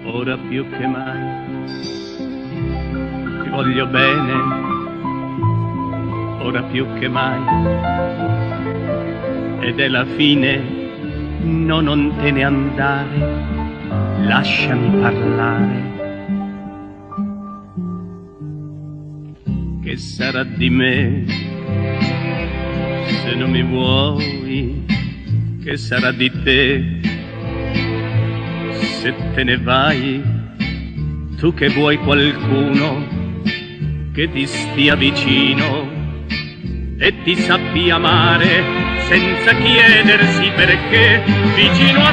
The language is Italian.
Ora più che mai ti voglio bene, ora più che mai, ed è la fine, no, non te ne andare, lasciami parlare. Che sarà di me se non mi vuoi? Che sarà di te se te ne vai? Tu che vuoi qualcuno che ti stia vicino e ti sappia amare senza chiedersi perché, vicino